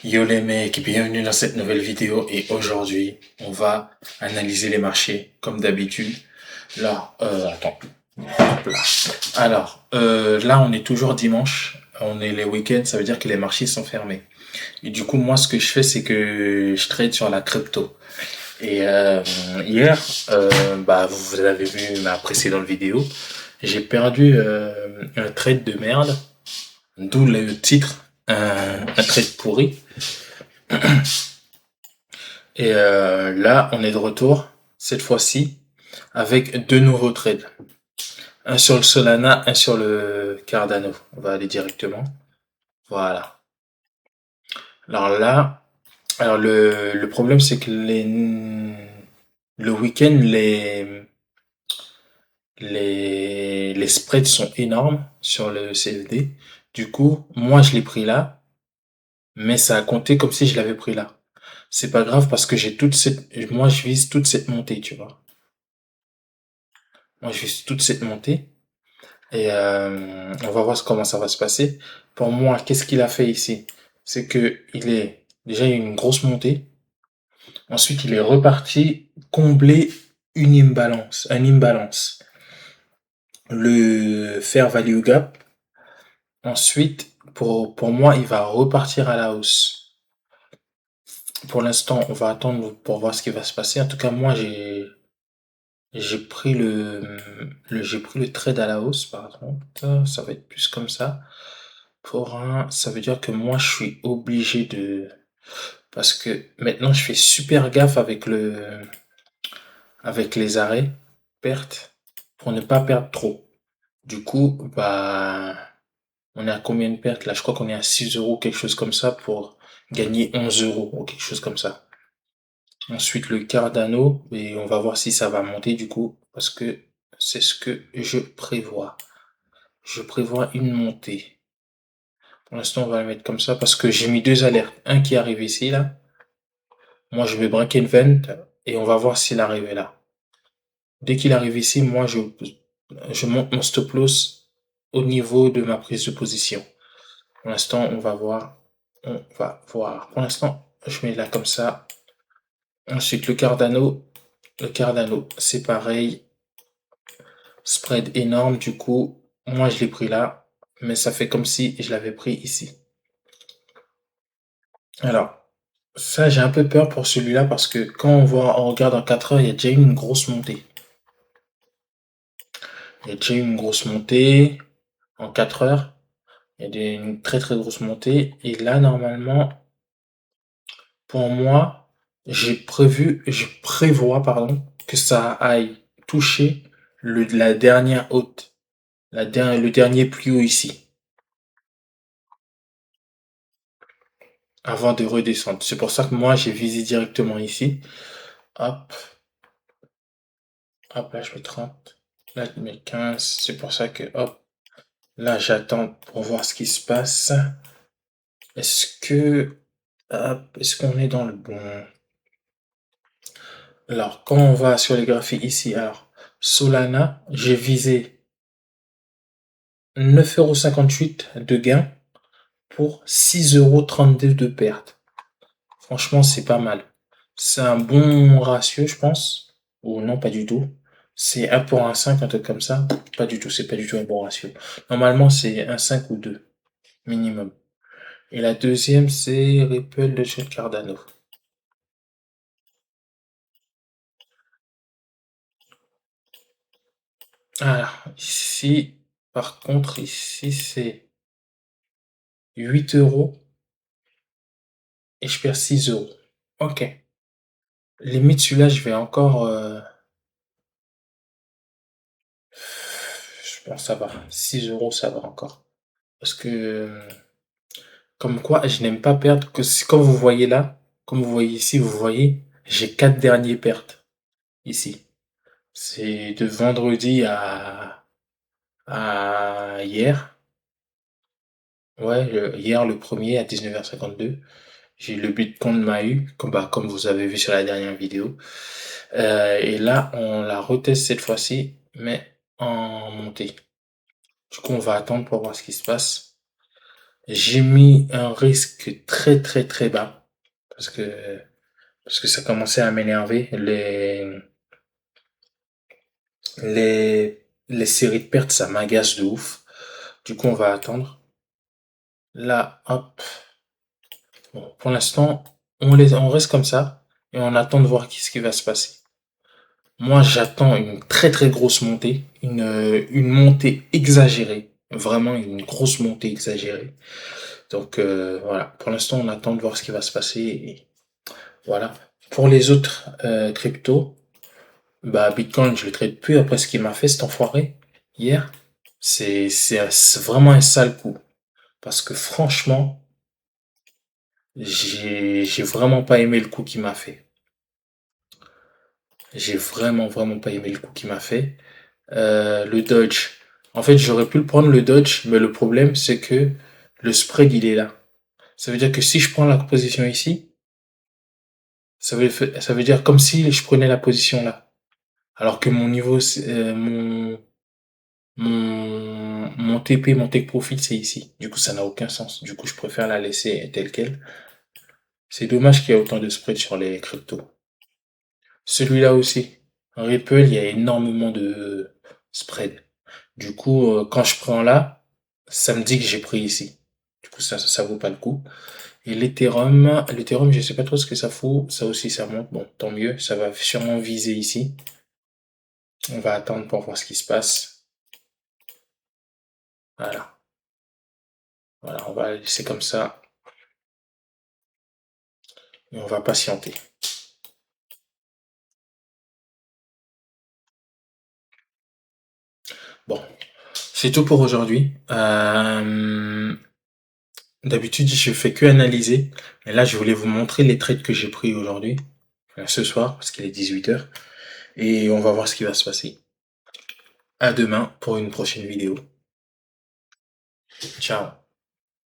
Yo les mecs, bienvenue dans cette nouvelle vidéo et aujourd'hui on va analyser les marchés comme d'habitude. Là, attends, hop là. Alors, là on est toujours dimanche, on est les week-ends, ça veut dire que les marchés sont fermés. Et du coup moi ce que je fais c'est que je trade sur la crypto. Et hier, vous avez vu ma précédente vidéo, j'ai perdu un trade de merde, d'où le titre, un trade pourri. Et là, on est de retour, cette fois-ci, avec deux nouveaux trades. Un sur le Solana, un sur le Cardano. On va aller directement. Voilà. Alors là, le problème, c'est que le week-end, les spreads sont énormes sur le CFD. Du coup, moi, je l'ai pris là, mais ça a compté comme si je l'avais pris là. C'est pas grave parce que moi, je vise toute cette montée, tu vois. Moi, je vise toute cette montée. Et on va voir comment ça va se passer. Pour moi, qu'est-ce qu'il a fait ici? C'est que il est déjà il y a eu une grosse montée. Ensuite, il est reparti combler un imbalance. Le fair value gap. Ensuite, pour moi, il va repartir à la hausse. Pour l'instant, on va attendre pour voir ce qui va se passer. En tout cas, moi, j'ai pris j'ai pris le trade à la hausse, par contre. Ça va être plus comme ça. Pour un, ça veut dire que moi, je suis obligé de, parce que maintenant, je fais super gaffe avec les arrêts, pertes, pour ne pas perdre trop. Du coup, on est à combien de pertes là? Je crois qu'on est à 6 euros, quelque chose comme ça, pour gagner 11 euros ou quelque chose comme ça. Ensuite, le Cardano, et on va voir si ça va monter du coup, parce que c'est ce que je prévois. Je prévois une montée. Pour l'instant, on va le mettre comme ça parce que j'ai mis deux alertes. Un qui arrive ici, là. Moi, je vais braquer le vent et on va voir s'il arrive là. Dès qu'il arrive ici, moi, je monte mon stop loss au niveau de ma prise de position. Pour l'instant, on va voir. On va voir. Pour l'instant, je mets là comme ça. Ensuite, le Cardano, c'est pareil. Spread énorme, du coup, moi, je l'ai pris là. Mais ça fait comme si je l'avais pris ici. Alors, ça, j'ai un peu peur pour celui-là parce que quand on regarde en 4 heures, il y a déjà eu une grosse montée. Il y a déjà eu une grosse montée en 4 heures. Il y a une très très grosse montée. Et là, normalement, pour moi, je prévois, pardon, que ça aille toucher la dernière haute, le dernier plus haut ici, avant de redescendre. C'est pour ça que moi, j'ai visé directement ici. Hop, hop, là, je mets 30. Là, je mets 15. C'est pour ça que, hop, là, j'attends pour voir ce qui se passe. Est-ce que, hop, est-ce qu'on est dans le bon? Alors, quand on va sur les graphiques ici, alors, Solana, j'ai visé 9,58 € de gain pour 6,32 € de perte. Franchement, c'est pas mal. C'est un bon ratio, je pense. Ou non, pas du tout. C'est 1 pour 1,5, un truc comme ça. Pas du tout, c'est pas du tout un bon ratio. Normalement, c'est 1,5 ou 2, minimum. Et la deuxième, c'est Ripple de chez Cardano. Alors, ici, par contre, ici, c'est 8 euros et je perds 6 euros. Ok. Limite, celui-là, je vais encore. Je pense que ça va. 6 euros, ça va encore. Parce que, comme quoi, je n'aime pas perdre. Comme vous voyez là, comme vous voyez ici, vous voyez, j'ai 4 derniers pertes ici. C'est de vendredi à hier. Ouais, hier, le premier à 19h52. J'ai le Bitcoin m'a eu, comme vous avez vu sur la dernière vidéo. Et là, on la reteste cette fois-ci, mais en montée. Du coup, on va attendre pour voir ce qui se passe. J'ai mis un risque très très très bas parce que ça commençait à m'énerver. Les séries de pertes, ça m'agace de ouf. Du coup, on va attendre. Là, hop. Bon, pour l'instant, on reste comme ça et on attend de voir ce qui va se passer. Moi, j'attends une très très grosse montée, une montée exagérée, vraiment une grosse montée exagérée. Donc voilà, pour l'instant, on attend de voir ce qui va se passer. Et voilà. Pour les autres cryptos, bah Bitcoin, je le traite plus après ce qu'il m'a fait cet enfoiré hier. C'est vraiment un sale coup parce que franchement, j'ai vraiment pas aimé le coup qu'il m'a fait. J'ai vraiment pas aimé le coup qu'il m'a fait. Le dodge. En fait, j'aurais pu le prendre le dodge, mais le problème c'est que le spread il est là. Ça veut dire que si je prends la position ici, ça veut dire comme si je prenais la position là. Alors que mon niveau, mon TP, mon take profit, c'est ici. Du coup, ça n'a aucun sens. Du coup, je préfère la laisser telle quelle. C'est dommage qu'il y ait autant de spread sur les cryptos. Celui-là aussi. Ripple, il y a énormément de spread. Du coup, quand je prends là, ça me dit que j'ai pris ici. Du coup, ça vaut pas le coup. Et l'Ethereum, je sais pas trop ce que ça fout. Ça aussi, ça monte. Bon, tant mieux. Ça va sûrement viser ici. On va attendre pour voir ce qui se passe. Voilà. Voilà, on va laisser comme ça. Et on va patienter. Bon, c'est tout pour aujourd'hui. D'habitude, je fais que analyser. Mais là, je voulais vous montrer les trades que j'ai pris aujourd'hui. Ce soir, parce qu'il est 18 h. Et on va voir ce qui va se passer. À demain pour une prochaine vidéo. Ciao.